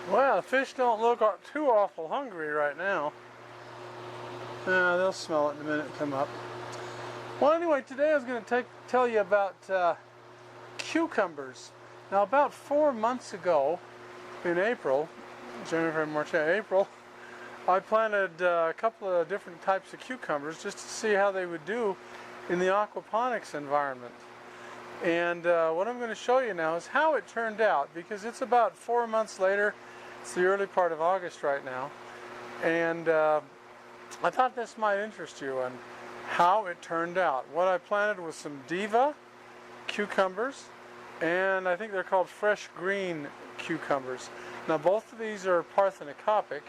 Well, the fish don't look too awful hungry right now. They'll smell it in a minute and come up. Well, anyway, today I was going to tell you about cucumbers. Now, about 4 months ago, in April, January, February, March, April, I planted a couple of different types of cucumbers just to see how they would do in the aquaponics environment. And what I'm going to show you now is how it turned out, because it's about 4 months later. It's the early part of August right now, and I thought this might interest you on how it turned out. What I planted was some Diva cucumbers, and I think they're called fresh green cucumbers. Now both of these are parthenocopic,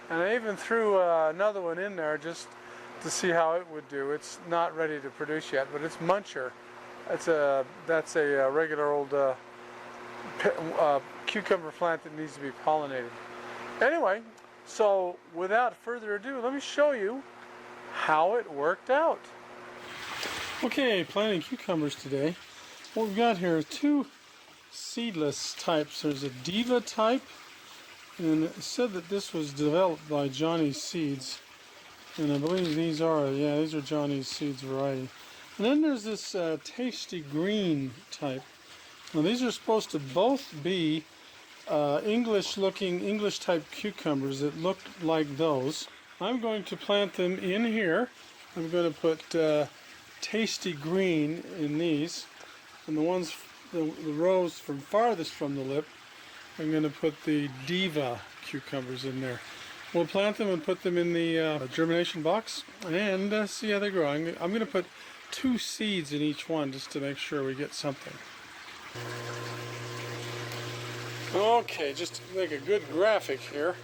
and I even threw another one in there just to see how it would do. It's not ready to produce yet, but it's Muncher. That's a regular old cucumber plant that needs to be pollinated. Anyway, so without further ado, let me show you how it worked out. Okay, planting cucumbers today. What we've got here are two seedless types. There's a Diva type, and it said that this was developed by Johnny's Seeds, and I believe these are Johnny's Seeds variety. And then there's this Tasty Green type. Now these are supposed to both be English-looking, English-type cucumbers that look like those. I'm going to plant them in here. I'm going to put Tasty Green in these, and the rows from farthest from the lip, I'm going to put the Diva cucumbers in there. We'll plant them and put them in the germination box and see how they grow. I'm going to put 2 seeds in each one just to make sure we get something. Okay, just to make a good graphic here.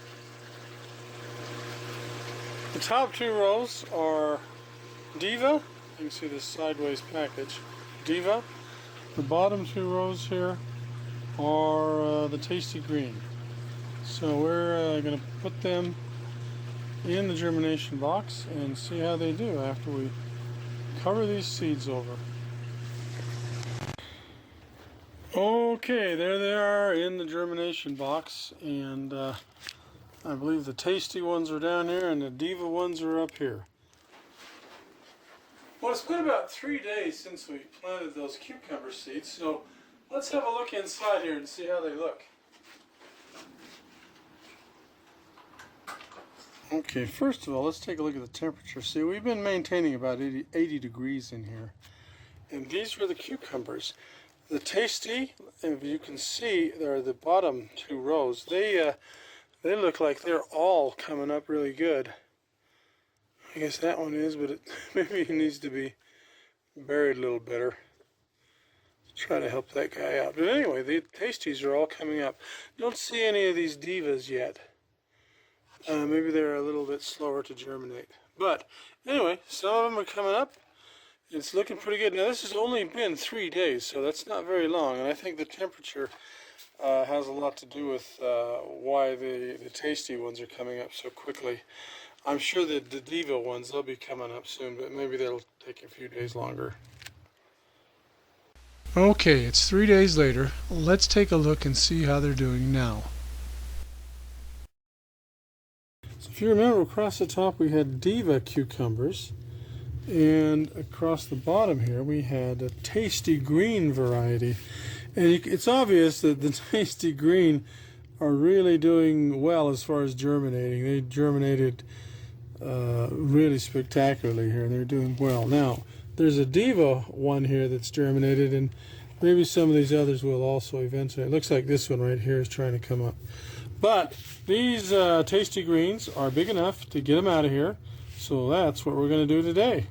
The top 2 rows are Diva. You can see this sideways package. Diva. The bottom 2 rows here are the Tasty Green. So we're going to put them in the germination box and see how they do after we cover these seeds over. Okay, there they are in the germination box, and I believe the tasty ones are down here and the Diva ones are up here. Well, it's been about 3 days since we planted those cucumber seeds, so let's have a look inside here and see how they look. Okay, first of all, let's take a look at the temperature. See, we've been maintaining about 80 degrees in here, and these were the cucumbers. The Tasty, if you can see, they're the bottom 2 rows. They look like they're all coming up really good. I guess that one is, but maybe it needs to be buried a little better. Try to help that guy out. But anyway, the Tasties are all coming up. Don't see any of these Divas yet. Maybe they're a little bit slower to germinate. But anyway, some of them are coming up. It's looking pretty good. Now this has only been 3 days, so that's not very long, and I think the temperature has a lot to do with why the Tasty ones are coming up so quickly. I'm sure that the Diva ones, they'll be coming up soon, but maybe they'll take a few days longer. Okay, it's 3 days later. Let's take a look and see how they're doing now. So if you remember, across the top we had Diva cucumbers. And across the bottom here we had a Tasty Green variety, and it's obvious that the Tasty Green are really doing well as far as germinating. They germinated really spectacularly here, and they're doing well. Now there's a Diva one here that's germinated, and maybe some of these others will also eventually. It looks like this one right here is trying to come up, but these Tasty Greens are big enough to get them out of here. So that's what we're going to do today.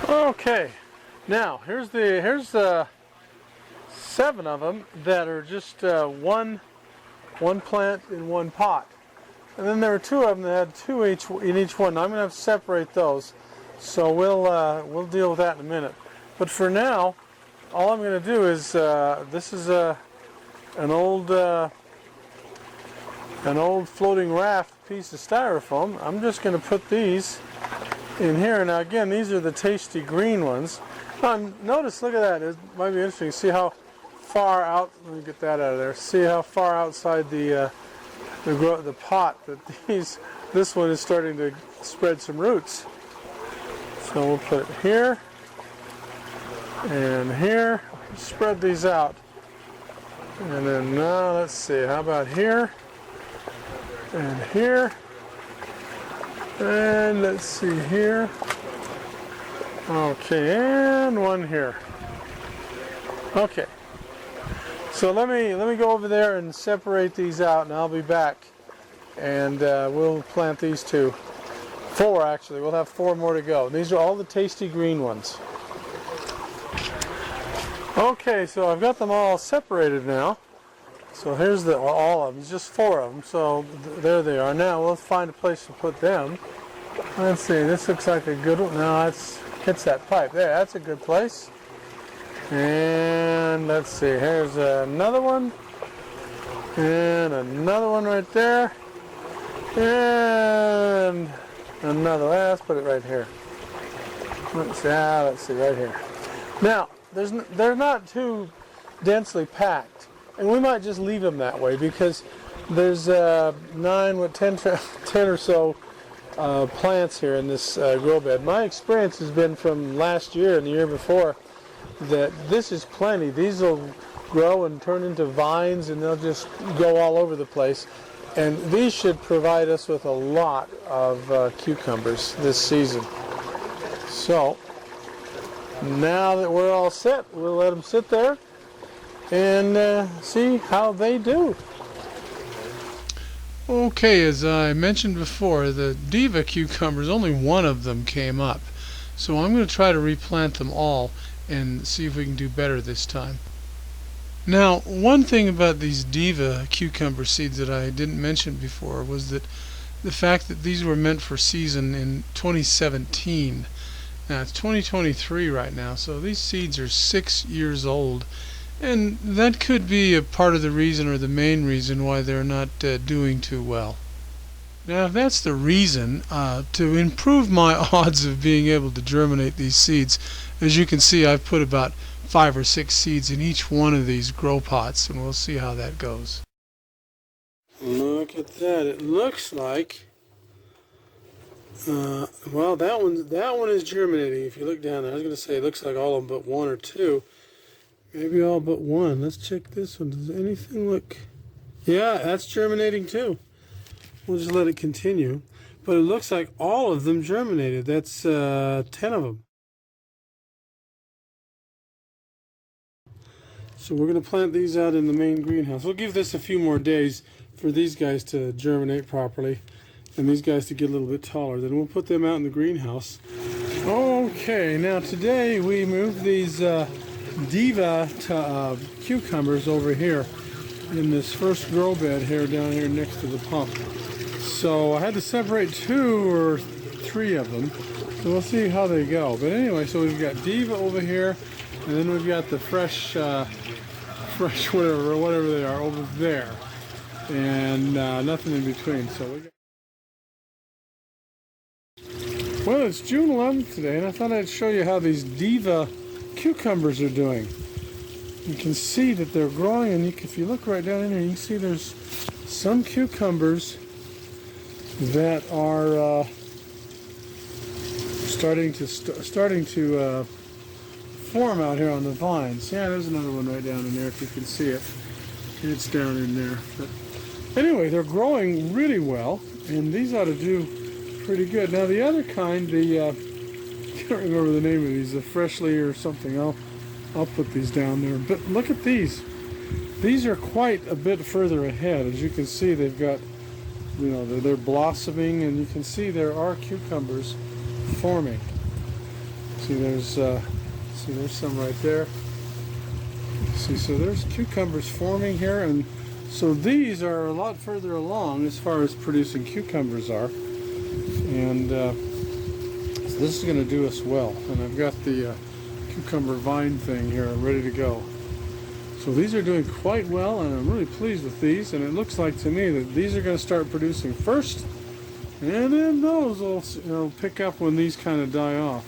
Okay, now here's 7 of them that are just one plant in one pot, and then there were 2 of them that had 2 in each one. Now, I'm going to have to separate those, so we'll deal with that in a minute. But for now, all I'm going to do is this is an old floating raft piece of styrofoam. I'm just going to put these in here. Now again, these are the tasty green ones. Notice, look at that. It might be interesting to see how far out. Let me get that out of there. See how far outside the pot that this one is starting to spread some roots. So we'll put it here and here. Spread these out. And then now let's see, how about here and here, and let's see here. Okay, and one here. Okay. So let me go over there and separate these out, and I'll be back, and we'll plant these two. 4 actually. We'll have 4 more to go. These are all the tasty green ones. Okay, so I've got them all separated now. So here's all of them, just 4 of them. So there they are. Now we'll find a place to put them. Let's see, this looks like a good one. No, hits that pipe. There, that's a good place. And let's see, here's another one. And another one right there. And another one. Let's put it right here. Let's see, right here. Now, they're not too densely packed, and we might just leave them that way because there's 10 or so plants here in this grow bed. My experience has been from last year and the year before that this is plenty. These will grow and turn into vines, and they'll just go all over the place. And these should provide us with a lot of cucumbers this season. So now that we're all set, we'll let them sit there and see how they do. Okay, as I mentioned before, the Diva cucumbers, only one of them came up. So I'm going to try to replant them all and see if we can do better this time. Now, one thing about these Diva cucumber seeds that I didn't mention before was that the fact that these were meant for season in 2017. Now it's 2023 right now, so these seeds are 6 years old, and that could be a part of the reason, or the main reason, why they're not doing too well. Now if that's the reason, to improve my odds of being able to germinate these seeds, as you can see, I've put about 5 or 6 seeds in each one of these grow pots, and we'll see how that goes. Look at that. It looks like well, that one is germinating. If you look down there, I was going to say it looks like all of them but 1 or 2. Maybe all but 1. Let's check this one. Does anything look... Yeah, that's germinating too. We'll just let it continue. But it looks like all of them germinated. That's 10 of them. So we're going to plant these out in the main greenhouse. We'll give this a few more days for these guys to germinate properly, and these guys to get a little bit taller. Then we'll put them out in the greenhouse. Okay, now today we moved these Diva cucumbers over here in this first grow bed here down here next to the pump. So I had to separate 2 or 3 of them. So we'll see how they go. But anyway, so we've got Diva over here, and then we've got the fresh whatever they are over there, and nothing in between. So we got... Well, it's June 11th today, and I thought I'd show you how these Diva cucumbers are doing. You can see that they're growing, and if you look right down in here, you can see there's some cucumbers that are starting to form out here on the vines. Yeah, there's another one right down in there if you can see it. It's down in there. But anyway, they're growing really well, and these ought to do pretty good. Now the other kind, I can't remember the name of these, the Freshly or something. I'll put these down there. But look at these. These are quite a bit further ahead. As you can see, they've got, you know, they're blossoming, and you can see there are cucumbers forming. See, there's some right there. See, so there's cucumbers forming here, and so these are a lot further along as far as producing cucumbers are, and so this is going to do us well. And I've got the cucumber vine thing here ready to go. So these are doing quite well, and I'm really pleased with these, and it looks like to me that these are going to start producing first, And then those will pick up when these kind of die off.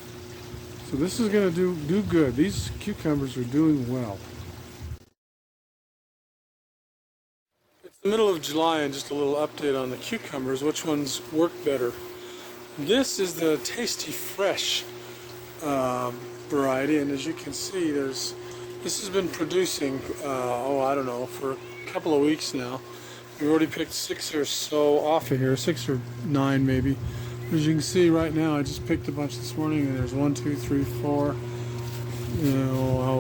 So this is going to do good. These cucumbers are doing well. It's the middle of July, and just a little update on the cucumbers. Which ones work better? This is the Tasty Fresh variety, and as you can see, this has been producing, I don't know, for a couple of weeks now. We've already picked 6 or so off of here, 6 or 9 maybe. As you can see right now, I just picked a bunch this morning, and there's 1, 2, 3, 4,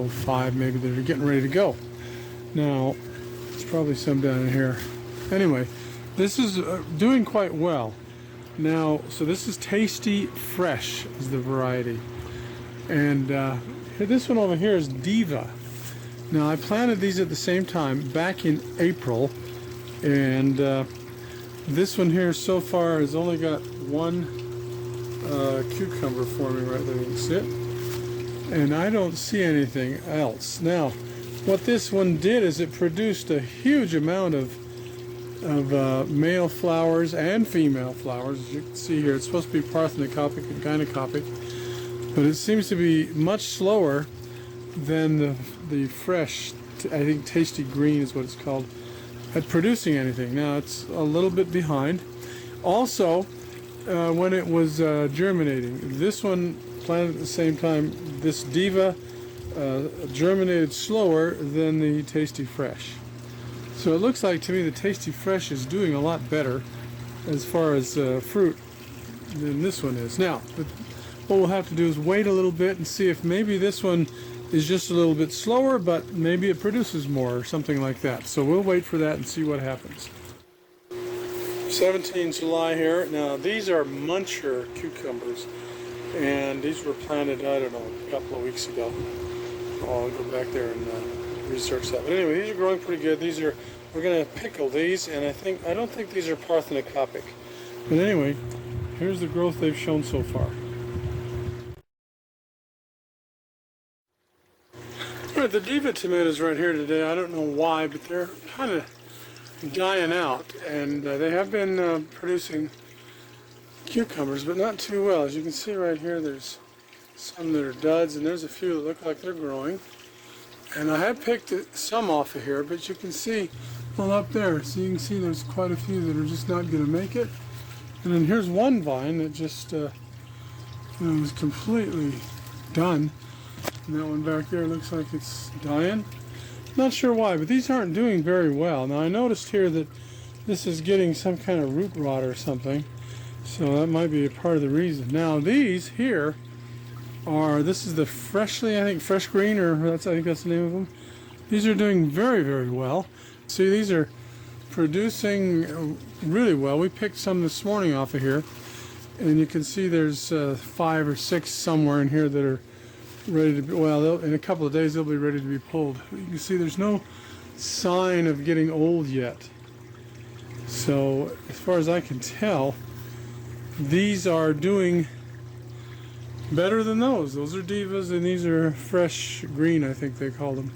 5 maybe that are getting ready to go. Now, there's probably some down in here. Anyway, this is doing quite well. Now, so this is Tasty Fresh is the variety. And this one over here is Diva. Now, I planted these at the same time back in April. And this one here so far has only got 1 cucumber forming right there. You can see it. And I don't see anything else. Now, what this one did is it produced a huge amount of male flowers and female flowers. As you can see here, it's supposed to be parthenocopic and gynocopic, but it seems to be much slower than the fresh, I think Tasty Green is what it's called, at producing anything. Now it's a little bit behind. Also, when it was germinating, this one planted at the same time, this Diva germinated slower than the Tasty Fresh. So it looks like to me the Tasty Fresh is doing a lot better as far as fruit than this one is. Now, what we'll have to do is wait a little bit and see if maybe this one is just a little bit slower, but maybe it produces more or something like that. So we'll wait for that and see what happens. 17 July here. Now these are muncher cucumbers, and these were planted, I don't know, a couple of weeks ago. I'll go back there and research that. But anyway, these are growing pretty good. We're going to pickle these, and I don't think these are parthenocopic. But anyway, here's the growth they've shown so far. Alright, the Diva tomatoes right here today, I don't know why, but they're kind of dying out, and they have been producing cucumbers, but not too well. As you can see right here, there's some that are duds, and there's a few that look like they're growing. And I have picked some off of here, but you can see, well, up there, so you can see there's quite a few that are just not going to make it. And then here's one vine that just is completely done. And that one back there looks like it's dying. Not sure why, but these aren't doing very well. Now I noticed here that this is getting some kind of root rot or something, so that might be a part of the reason. Now these here this is the freshly, I think fresh green, or I think that's the name of them. These are doing very, very well. See, these are producing really well. We picked some this morning off of here, and you can see there's 5 or 6 somewhere in here that are ready to be, well, in a couple of days they'll be ready to be pulled. You can see there's no sign of getting old yet. So as far as I can tell, these are doing better than those. Those are Divas, and these are fresh green, I think they call them.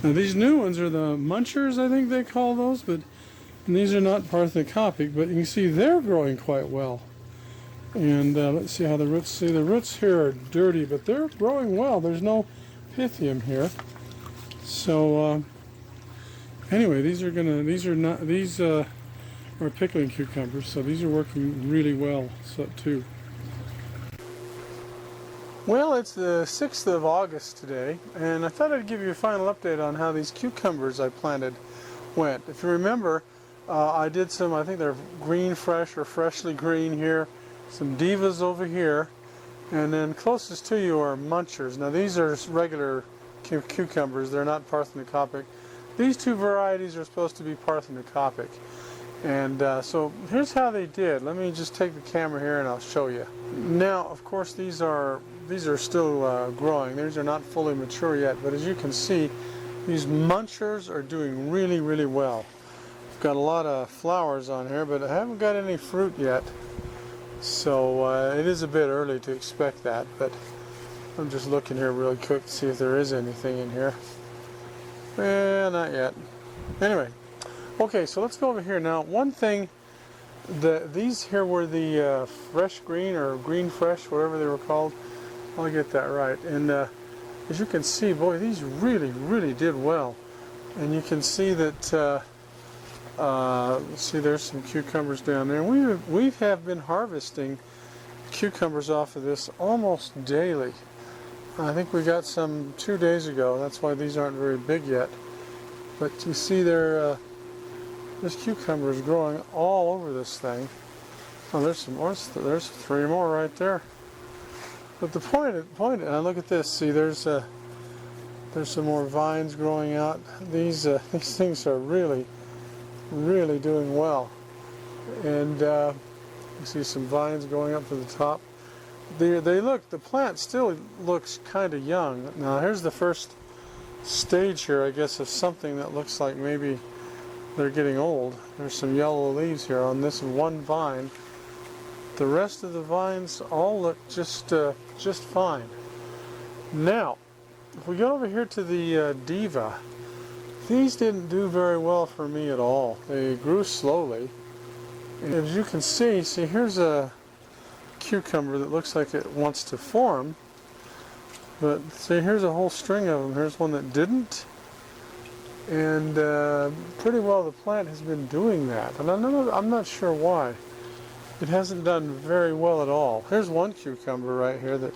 Now these new ones are the munchers, I think they call those, and these are not parthenocopic, but you can see they're growing quite well. And let's see how the roots, see the roots here are dirty, but they're growing well. There's no pythium here. So anyway, these are pickling cucumbers, so these are working really well too. Well, it's the 6th of August today, and I thought I'd give you a final update on how these cucumbers I planted went. If you remember, I did some, I think they're green fresh or freshly green here, some Divas over here, and then closest to you are munchers. Now these are regular cucumbers, they're not parthenocopic. These two varieties are supposed to be parthenocopic. And so here's how they did. Let me just take the camera here and I'll show you. Now, of course, these are still growing. These are not fully mature yet, but as you can see, these munchers are doing really, really well. I've got a lot of flowers on here, but I haven't got any fruit yet. So it is a bit early to expect that, but I'm just looking here really quick to see if there is anything in here. Not yet. Anyway. Okay, so let's go over here now. One thing These here were the fresh green or green fresh, whatever they were called. I'll get that right. And as you can see, boy, these really did well. And you can see that. See, there's some cucumbers down there. We have been harvesting cucumbers off of this almost daily. I think we got some 2 days ago. That's why these aren't very big yet. But you see there's cucumbers growing all over this thing. Oh, there's some more. There's 3 more right there. But the point, look at this. See, there's some more vines growing out. These things are really doing well. And you see some vines going up to the top. The plant still looks kind of young. Now here's the first stage here, I guess, of something that looks like maybe they're getting old. There's some yellow leaves here on this one vine. The rest of the vines all look just fine. Now, if we go over here to the Diva, these didn't do very well for me at all. They grew slowly. And as you can see, here's a cucumber that looks like it wants to form. But see, here's a whole string of them. Here's one that didn't. And pretty well the plant has been doing that. And I'm not sure why. It hasn't done very well at all. Here's one cucumber right here that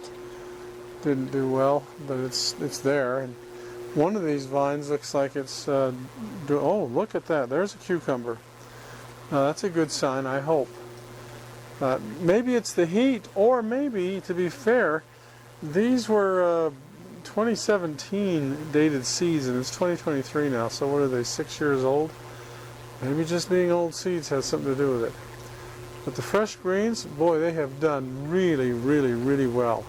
didn't do well, but it's there. And one of these vines looks like it's, oh, look at that. There's a cucumber. That's a good sign, I hope. Maybe it's the heat, or maybe, to be fair, these were 2017 dated seeds, and it's 2023 now, so what are they, 6 years old? Maybe just being old seeds has something to do with it. But the fresh greens, boy, they have done really well.